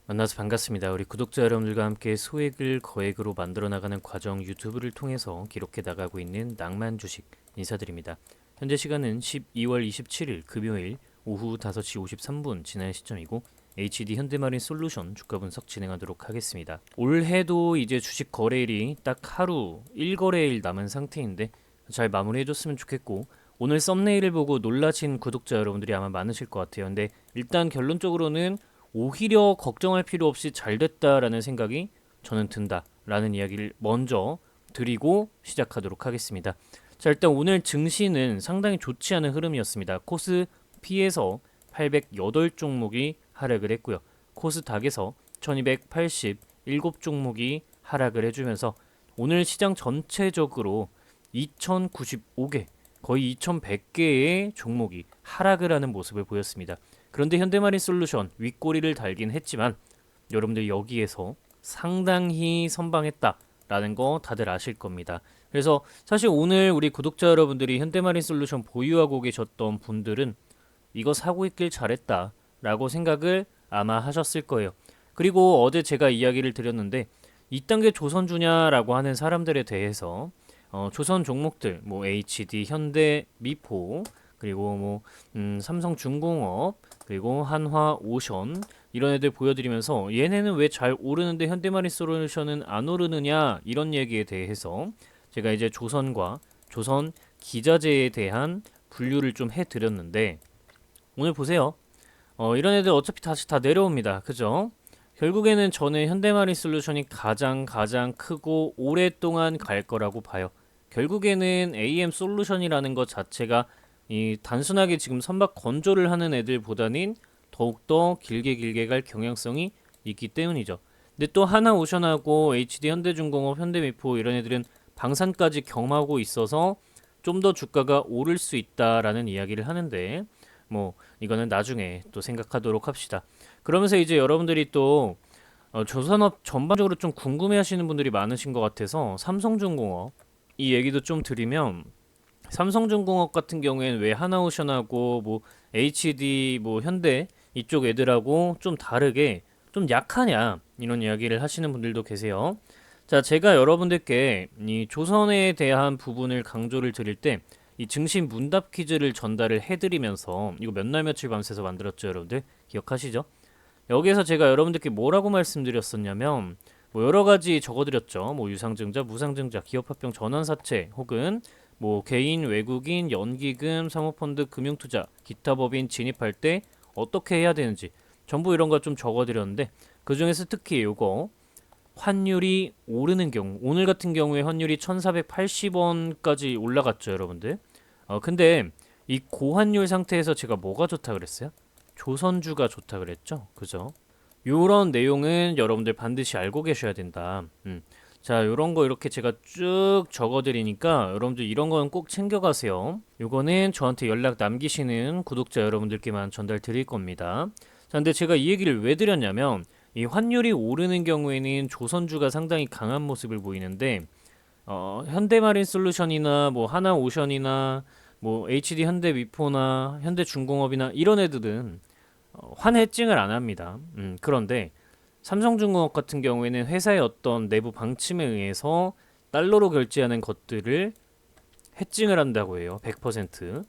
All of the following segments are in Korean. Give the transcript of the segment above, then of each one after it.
만나서 반갑습니다. 우리 구독자 여러분들과 함께 소액을 거액으로 만들어 나가는 과정 유튜브를 통해서 기록해 나가고 있는 낭만 주식 인사드립니다. 현재 시간은 12월 27일 금요일 오후 5시 53분 지난 시점이고 HD 현대마린 솔루션 주가 분석 진행하도록 하겠습니다. 올해도 이제 주식 거래일이 딱 하루 1거래일 남은 상태인데 잘 마무리해줬으면 좋겠고, 오늘 썸네일을 보고 놀라신 구독자 여러분들이 아마 많으실 것 같아요. 근데 일단 결론적으로는 오히려 걱정할 필요 없이 잘 됐다라는 생각이 저는 든다라는 이야기를 먼저 드리고 시작하도록 하겠습니다. 자, 일단 오늘 증시는 상당히 좋지 않은 흐름이었습니다. 코스피에서 808종목이 하락을 했고요. 코스닥에서 1287종목이 하락을 해주면서 오늘 시장 전체적으로 2095개, 거의 2100개의 종목이 하락을 하는 모습을 보였습니다. 그런데 현대마린 솔루션 윗꼬리를 달긴 했지만 여러분들 여기에서 상당히 선방했다라는 거 다들 아실 겁니다. 그래서 사실 오늘 우리 구독자 여러분들이 현대마린 솔루션 보유하고 계셨던 분들은 이거 사고 있길 잘했다라고 생각을 아마 하셨을 거예요. 그리고 어제 제가 이야기를 드렸는데 2단계 조선주냐라고 하는 사람들에 대해서 조선 종목들 뭐 HD, 현대, 미포, 그리고 뭐 삼성중공업, 그리고 한화오션 이런 애들 보여드리면서 얘네는 왜 잘 오르는데 현대마린 솔루션은 안 오르느냐 이런 얘기에 대해서 제가 이제 조선과 조선 기자재에 대한 분류를 좀 해드렸는데, 오늘 보세요. 이런 애들 어차피 다시 다 내려옵니다. 그죠? 결국에는 저는 현대마린 솔루션이 가장 크고 오랫동안 갈 거라고 봐요. 결국에는 AM 솔루션이라는 것 자체가 이 단순하게 지금 선박 건조를 하는 애들보다는 더욱더 길게 갈 경향성이 있기 때문이죠. 근데 또 하나오션하고 HD 현대중공업, 현대미포 이런 애들은 방산까지 겸하고 있어서 좀 더 주가가 오를 수 있다라는 이야기를 하는데, 뭐 이거는 나중에 또 생각하도록 합시다. 그러면서 이제 여러분들이 또 조선업 전반적으로 좀 궁금해하시는 분들이 많으신 것 같아서 삼성중공업 이 얘기도 좀 드리면, 삼성중공업 같은 경우에는 왜 하나오션하고 뭐 HD 뭐 현대 이쪽 애들하고 좀 다르게 좀 약하냐 이런 이야기를 하시는 분들도 계세요. 자, 제가 여러분들께 이 조선에 대한 부분을 강조를 드릴 때 이 증시 문답 퀴즈를 전달을 해드리면서, 이거 몇 날 며칠 밤새서 만들었죠, 여러분들 기억하시죠? 여기에서 제가 여러분들께 뭐라고 말씀드렸었냐면, 뭐 여러 가지 적어드렸죠. 뭐 유상증자, 무상증자, 기업합병 전환사채, 혹은 뭐 개인, 외국인, 연기금, 사모펀드, 금융투자, 기타 법인 진입할 때 어떻게 해야 되는지 전부 이런 거 좀 적어드렸는데, 그 중에서 특히 요거 환율이 오르는 경우, 오늘 같은 경우에 환율이 1480원까지 올라갔죠, 여러분들. 근데 이 고환율 상태에서 제가 뭐가 좋다 그랬어요? 조선주가 좋다 그랬죠? 그죠? 요런 내용은 여러분들 반드시 알고 계셔야 된다. 자, 요런 거 이렇게 제가 쭉 적어드리니까 여러분들 이런 거는 꼭 챙겨가세요. 요거는 저한테 연락 남기시는 구독자 여러분들께만 전달 드릴 겁니다. 자, 근데 제가 이 얘기를 왜 드렸냐면, 이 환율이 오르는 경우에는 조선주가 상당히 강한 모습을 보이는데, 현대마린 솔루션이나 뭐 하나오션이나 뭐 HD 현대미포나 현대중공업이나 이런 애들은 환해증을 안 합니다. 그런데 삼성중공업 같은 경우에는 회사의 어떤 내부 방침에 의해서 달러로 결제하는 것들을 해증을 한다고 해요. 100%.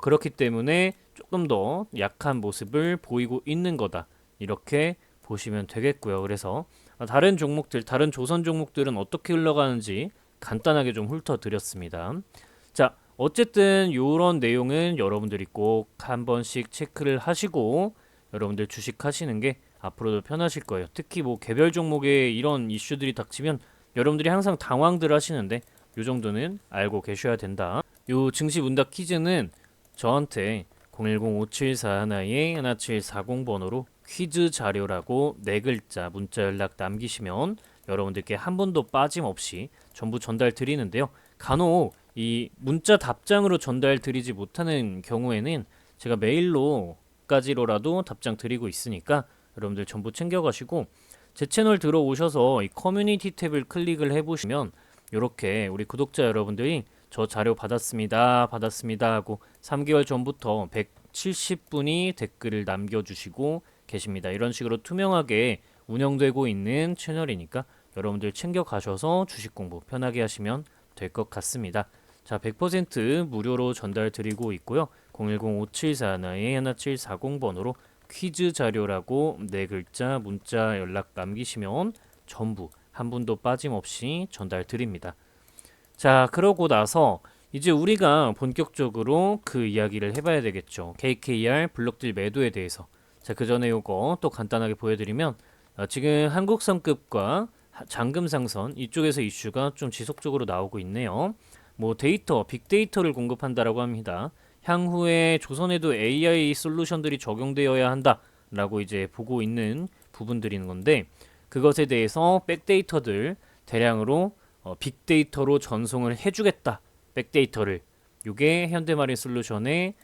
그렇기 때문에 조금 더 약한 모습을 보이고 있는 거다, 이렇게 보시면 되겠고요. 그래서 다른 종목들, 다른 조선 종목들은 어떻게 흘러가는지 간단하게 좀 훑어드렸습니다. 자, 어쨌든 이런 내용은 여러분들이 꼭 한 번씩 체크를 하시고 여러분들 주식하시는 게 앞으로도 편하실 거예요. 특히 뭐 개별 종목에 이런 이슈들이 닥치면 여러분들이 항상 당황들 하시는데, 요 정도는 알고 계셔야 된다. 요 증시 문답 퀴즈는 저한테 010-5741-1740번호로 퀴즈 자료라고 네 글자 문자 연락 남기시면 여러분들께 한 번도 빠짐없이 전부 전달 드리는데요. 간혹 이 문자 답장으로 전달 드리지 못하는 경우에는 제가 메일로까지로라도 답장 드리고 있으니까 여러분들 전부 챙겨가시고, 제 채널 들어오셔서 이 커뮤니티 탭을 클릭을 해보시면 이렇게 우리 구독자 여러분들이 저 자료 받았습니다 하고 3개월 전부터 170분이 댓글을 남겨주시고 계십니다. 이런 식으로 투명하게 운영되고 있는 채널이니까 여러분들 챙겨 가셔서 주식 공부 편하게 하시면 될 것 같습니다. 자, 100% 무료로 전달 드리고 있고요. 010-5741-1740번으로 퀴즈 자료라고 네 글자 문자 연락 남기시면 전부 한 분도 빠짐없이 전달 드립니다. 자, 그러고 나서 이제 우리가 본격적으로 그 이야기를 해봐야 되겠죠. KKR 블록딜 매도에 대해서. 자, 그 전에 요거 또 간단하게 보여드리면 지금 한국선급과 잔금상선 이쪽에서 이슈가 좀 지속적으로 나오고 있네요. 뭐 데이터, 빅데이터를 공급한다라고 합니다. 향후에 조선에도 AI 솔루션들이 적용되어야 한다라고 이제 보고 있는 부분들인 건데 그것에 대해서 백데이터들 대량으로 빅데이터로 전송을 해주겠다. 백데이터를. 이게 현대마린 솔루션의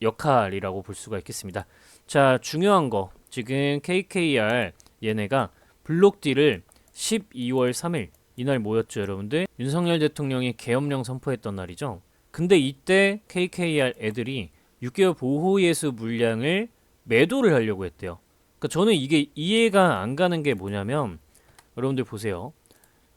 역할이라고 볼 수가 있겠습니다. 자, 중요한 거 지금 KKR 얘네가 블록딜을 12월 3일 이날 뭐였죠 여러분들? 윤석열 대통령이 계엄령 선포했던 날이죠. 근데 이때 KKR 애들이 6개월 보호예수 물량을 매도를 하려고 했대요. 그러니까 저는 이게 이해가 안 가는 게 뭐냐면 여러분들 보세요.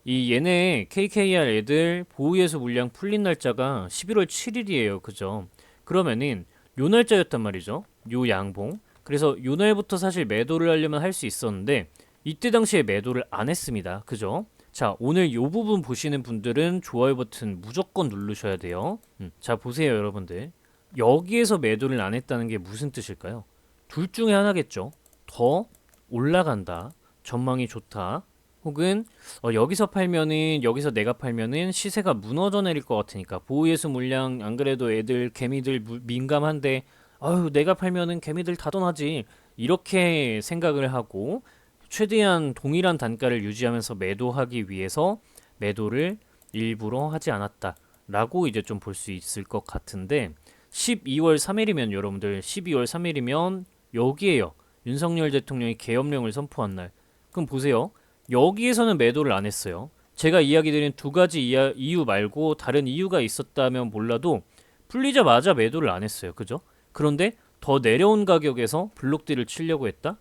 이 얘네 KKR 애들 보호예수 물량 풀린 날짜가 11월 7일이에요. 그죠? 그러면은 요 날짜였단 말이죠. 요 양봉. 그래서 요 날부터 사실 매도를 하려면 할 수 있었는데 이때 당시에 매도를 안 했습니다. 그죠? 자, 오늘 요 부분 보시는 분들은 좋아요 버튼 무조건 누르셔야 돼요. 자, 보세요 여러분들. 여기에서 매도를 안 했다는 게 무슨 뜻일까요? 둘 중에 하나겠죠. 더 올라간다. 전망이 좋다. 혹은 여기서 팔면은 여기서 내가 팔면은 시세가 무너져 내릴 것 같으니까 보호예수 물량 안 그래도 애들 개미들 민감한데 아유 내가 팔면은 개미들 다 떠나지 이렇게 생각을 하고 최대한 동일한 단가를 유지하면서 매도하기 위해서 매도를 일부러 하지 않았다라고 이제 좀 볼 수 있을 것 같은데 12월 3일이면 여러분들 12월 3일이면 여기에요. 윤석열 대통령이 계엄령을 선포한 날. 그럼 보세요. 여기에서는 매도를 안 했어요. 제가 이야기 드린 두 가지 이유 말고 다른 이유가 있었다면 몰라도 풀리자마자 매도를 안 했어요. 그죠? 그런데 더 내려온 가격에서 블록딜을 치려고 했다?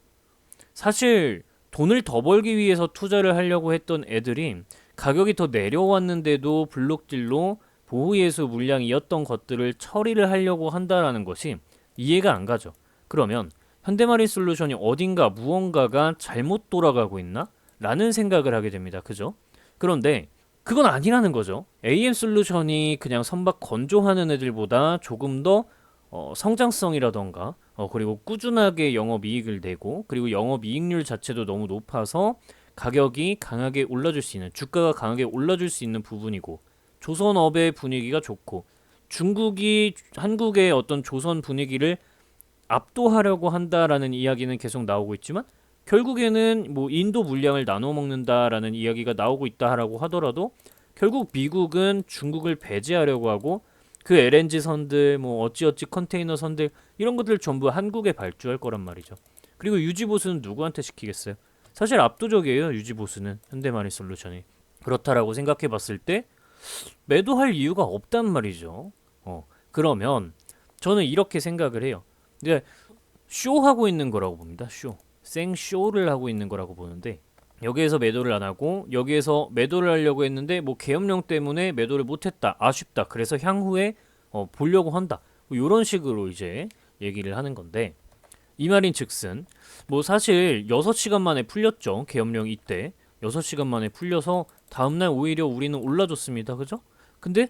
사실 돈을 더 벌기 위해서 투자를 하려고 했던 애들이 가격이 더 내려왔는데도 블록딜로 보호예수 물량이었던 것들을 처리를 하려고 한다라는 것이 이해가 안 가죠. 그러면 현대마린 솔루션이 어딘가 무언가가 잘못 돌아가고 있나? 라는 생각을 하게 됩니다. 그죠? 그런데 그건 아니라는 거죠. AM 솔루션이 그냥 선박 건조하는 애들보다 조금 더 성장성이라던가 그리고 꾸준하게 영업이익을 내고 그리고 영업이익률 자체도 너무 높아서 가격이 강하게 올라줄 수 있는 주가가 강하게 올라줄 수 있는 부분이고 조선업의 분위기가 좋고 중국이 한국의 어떤 조선 분위기를 압도하려고 한다라는 이야기는 계속 나오고 있지만 결국에는 뭐 인도 물량을 나눠 먹는다라는 이야기가 나오고 있다라고 하더라도 결국 미국은 중국을 배제하려고 하고 그 LNG 선들 뭐 어찌어찌 컨테이너 선들 이런 것들 전부 한국에 발주할 거란 말이죠. 그리고 유지 보수는 누구한테 시키겠어요? 사실 압도적이에요. 유지 보수는 현대마린 솔루션이. 그렇다라고 생각해 봤을 때 매도할 이유가 없단 말이죠. 그러면 저는 이렇게 생각을 해요. 이제 쇼하고 있는 거라고 봅니다. 생쇼를 하고 있는 거라고 보는데 여기에서 매도를 안 하고 여기에서 매도를 하려고 했는데 뭐 계엄령 때문에 매도를 못했다. 아쉽다. 그래서 향후에 보려고 한다. 뭐 이런 식으로 이제 얘기를 하는 건데 이 말인 즉슨 뭐 사실 6시간 만에 풀렸죠. 계엄령 이때 6시간 만에 풀려서 다음날 오히려 우리는 올라줬습니다. 그죠? 근데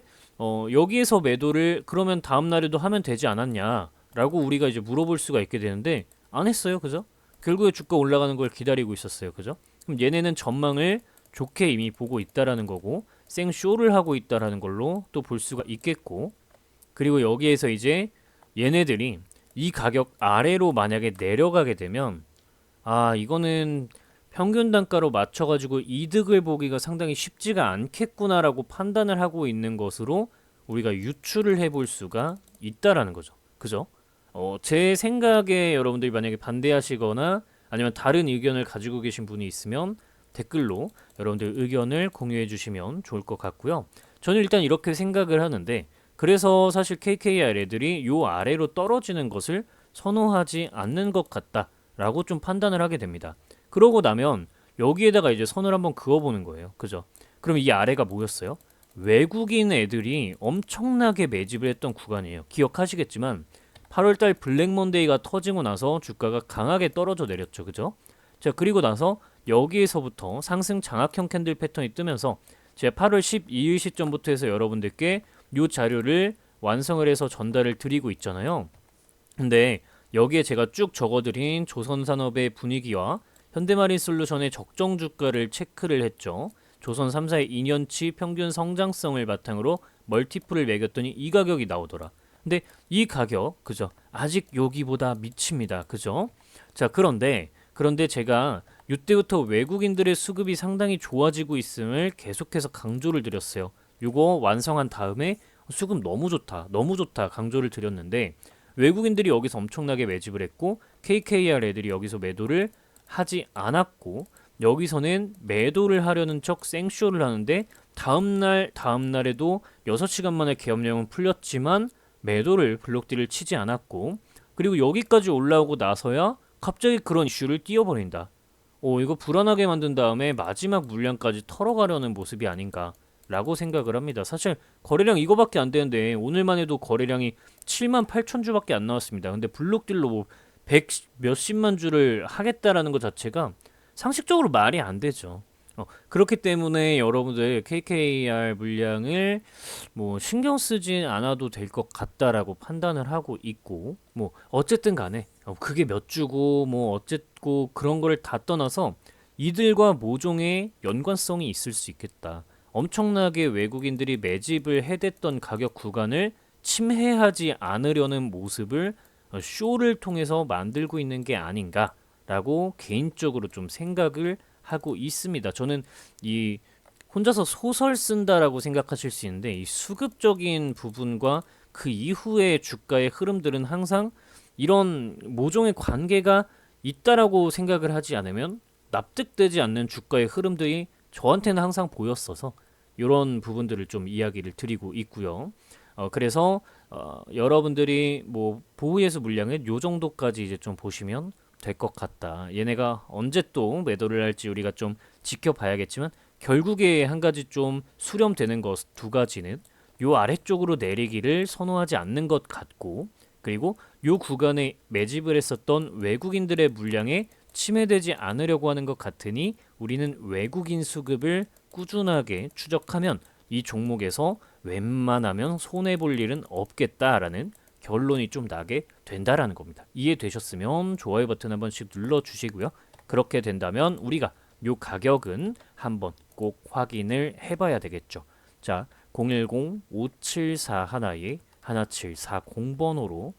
여기에서 매도를 그러면 다음날에도 하면 되지 않았냐 라고 우리가 이제 물어볼 수가 있게 되는데 안 했어요. 그죠? 결국에 주가 올라가는 걸 기다리고 있었어요. 그죠? 그럼 얘네는 전망을 좋게 이미 보고 있다라는 거고 생쇼를 하고 있다라는 걸로 또 볼 수가 있겠고 그리고 여기에서 이제 얘네들이 이 가격 아래로 만약에 내려가게 되면 이거는 평균 단가로 맞춰가지고 이득을 보기가 상당히 쉽지가 않겠구나라고 판단을 하고 있는 것으로 우리가 유추를 해볼 수가 있다라는 거죠. 그죠? 제 생각에 여러분들이 만약에 반대하시거나 아니면 다른 의견을 가지고 계신 분이 있으면 댓글로 여러분들 의견을 공유해 주시면 좋을 것 같고요. 저는 일단 이렇게 생각을 하는데 그래서 사실 KKR 애들이 요 아래로 떨어지는 것을 선호하지 않는 것 같다라고 좀 판단을 하게 됩니다. 그러고 나면 여기에다가 이제 선을 한번 그어보는 거예요. 그죠? 그럼 이 아래가 뭐였어요? 외국인 애들이 엄청나게 매집을 했던 구간이에요. 기억하시겠지만 8월달 블랙먼데이가 터지고 나서 주가가 강하게 떨어져 내렸죠. 그죠? 자, 그리고 나서 여기에서부터 상승 장악형 캔들 패턴이 뜨면서 제가 8월 12일 시점부터 해서 여러분들께 이 자료를 완성을 해서 전달을 드리고 있잖아요. 근데 여기에 제가 쭉 적어드린 조선산업의 분위기와 현대마린솔루션의 적정 주가를 체크를 했죠. 조선 3사의 2년치 평균 성장성을 바탕으로 멀티플을 매겼더니 이 가격이 나오더라. 근데 이 가격, 그죠? 아직 여기보다 미칩니다. 그죠? 자, 그런데 제가 이때부터 외국인들의 수급이 상당히 좋아지고 있음을 계속해서 강조를 드렸어요. 이거 완성한 다음에 수급 너무 좋다, 너무 좋다 강조를 드렸는데 외국인들이 여기서 엄청나게 매집을 했고 KKR 애들이 여기서 매도를 하지 않았고 여기서는 매도를 하려는 척 생쇼를 하는데 다음날에도 6시간 만에 계엄령은 풀렸지만 매도를 블록딜을 치지 않았고 그리고 여기까지 올라오고 나서야 갑자기 그런 이슈를 띄워버린다. 이거 불안하게 만든 다음에 마지막 물량까지 털어가려는 모습이 아닌가라고 생각을 합니다. 사실 거래량 이거밖에 안 되는데 오늘만 해도 거래량이 7만 8천 주밖에 안 나왔습니다. 근데 블록딜로 뭐 100 몇십만 주를 하겠다라는 것 자체가 상식적으로 말이 안 되죠. 그렇기 때문에 여러분들 KKR 물량을 뭐 신경 쓰지 않아도 될 것 같다라고 판단을 하고 있고 뭐 어쨌든 간에 그게 몇 주고 뭐 어쨌고 그런 거를 다 떠나서 이들과 모종의 연관성이 있을 수 있겠다. 엄청나게 외국인들이 매집을 해댔던 가격 구간을 침해하지 않으려는 모습을 쇼를 통해서 만들고 있는 게 아닌가라고 개인적으로 좀 생각을 하고 있습니다. 저는 이 혼자서 소설 쓴다라고 생각하실 수 있는데 이 수급적인 부분과 그 이후의 주가의 흐름들은 항상 이런 모종의 관계가 있다라고 생각을 하지 않으면 납득되지 않는 주가의 흐름들이 저한테는 항상 보였어서 이런 부분들을 좀 이야기를 드리고 있고요. 그래서 여러분들이 뭐 보호예수 물량을 요 정도까지 이제 좀 보시면 될 것 같다. 얘네가 언제 또 매도를 할지 우리가 좀 지켜봐야겠지만 결국에 한 가지 좀 수렴되는 것 두 가지는 요 아래쪽으로 내리기를 선호하지 않는 것 같고 그리고 요 구간에 매집을 했었던 외국인들의 물량에 침해되지 않으려고 하는 것 같으니 우리는 외국인 수급을 꾸준하게 추적하면 이 종목에서 웬만하면 손해볼 일은 없겠다라는 결론이 좀 나게 된다라는 겁니다. 이해되셨으면 좋아요 버튼 한 번씩 눌러주시고요. 그렇게 된다면 우리가 요 가격은 한번 꼭 확인을 해봐야 되겠죠. 자, 010-574-1740번호로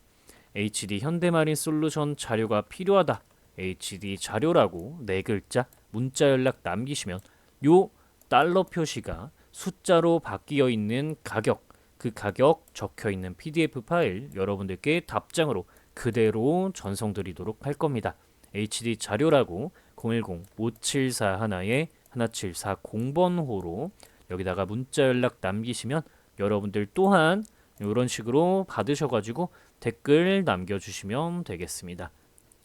HD 현대마린 솔루션 자료가 필요하다. HD 자료라고 네 글자 문자 연락 남기시면 요 달러 표시가 숫자로 바뀌어 있는 가격, 그 가격 적혀 있는 PDF 파일 여러분들께 답장으로 그대로 전송드리도록 할 겁니다. HD 자료라고 010-574-1740번호로 여기다가 문자 연락 남기시면 여러분들 또한 이런 식으로 받으셔가지고 댓글 남겨주시면 되겠습니다.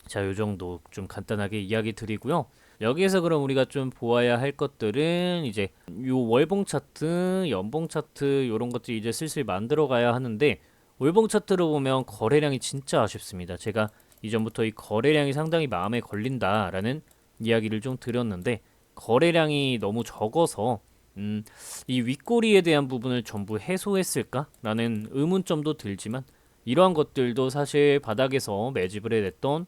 자, 요 정도 좀 간단하게 이야기 드리고요. 여기에서 그럼 우리가 좀 보아야 할 것들은 이제 요 월봉 차트, 연봉 차트 요런 것들 이제 슬슬 만들어 가야 하는데 월봉 차트로 보면 거래량이 진짜 아쉽습니다. 제가 이전부터 이 거래량이 상당히 마음에 걸린다라는 이야기를 좀 드렸는데 거래량이 너무 적어서 이 윗꼬리에 대한 부분을 전부 해소했을까라는 의문점도 들지만 이러한 것들도 사실 바닥에서 매집을 해냈던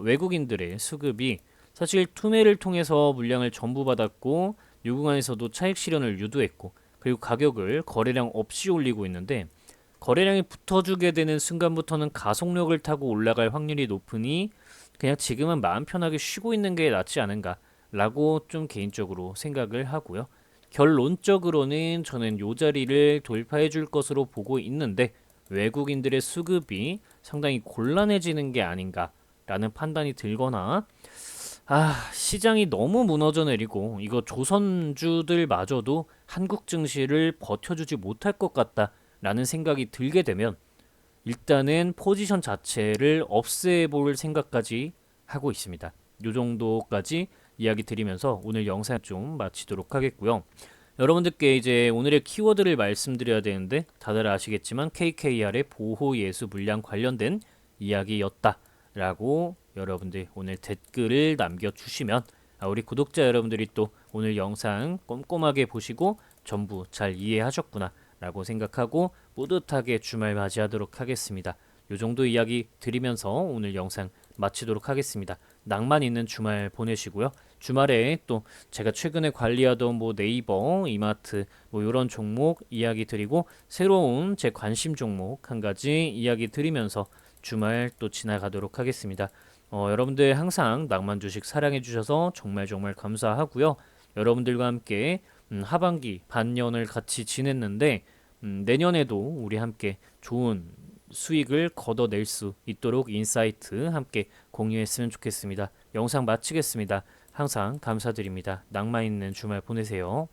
외국인들의 수급이 사실 투매를 통해서 물량을 전부 받았고 유구간에서도 차익 실현을 유도했고 그리고 가격을 거래량 없이 올리고 있는데 거래량이 붙어주게 되는 순간부터는 가속력을 타고 올라갈 확률이 높으니 그냥 지금은 마음 편하게 쉬고 있는 게 낫지 않은가라고 좀 개인적으로 생각을 하고요. 결론적으로는 저는 요 자리를 돌파해 줄 것으로 보고 있는데 외국인들의 수급이 상당히 곤란해지는 게 아닌가라는 판단이 들거나 시장이 너무 무너져 내리고 이거 조선주들마저도 한국 증시를 버텨주지 못할 것 같다라는 생각이 들게 되면 일단은 포지션 자체를 없애볼 생각까지 하고 있습니다. 요 정도까지 이야기 드리면서 오늘 영상 좀 마치도록 하겠고요. 여러분들께 이제 오늘의 키워드를 말씀드려야 되는데 다들 아시겠지만 KKR의 보호 예수 물량 관련된 이야기였다라고 여러분들 오늘 댓글을 남겨주시면 우리 구독자 여러분들이 또 오늘 영상 꼼꼼하게 보시고 전부 잘 이해하셨구나 라고 생각하고 뿌듯하게 주말 맞이하도록 하겠습니다. 요 정도 이야기 드리면서 오늘 영상 마치도록 하겠습니다. 낭만 있는 주말 보내시고요. 주말에 또 제가 최근에 관리하던 뭐 네이버, 이마트 뭐 이런 종목 이야기 드리고 새로운 제 관심 종목 한 가지 이야기 드리면서 주말 또 지나가도록 하겠습니다. 여러분들 항상 낭만 주식 사랑해 주셔서 정말 정말 감사하고요. 여러분들과 함께 하반기 반년을 같이 지냈는데 내년에도 우리 함께 좋은 수익을 걷어낼 수 있도록 인사이트 함께 공유했으면 좋겠습니다. 영상 마치겠습니다. 항상 감사드립니다. 낭만 있는 주말 보내세요.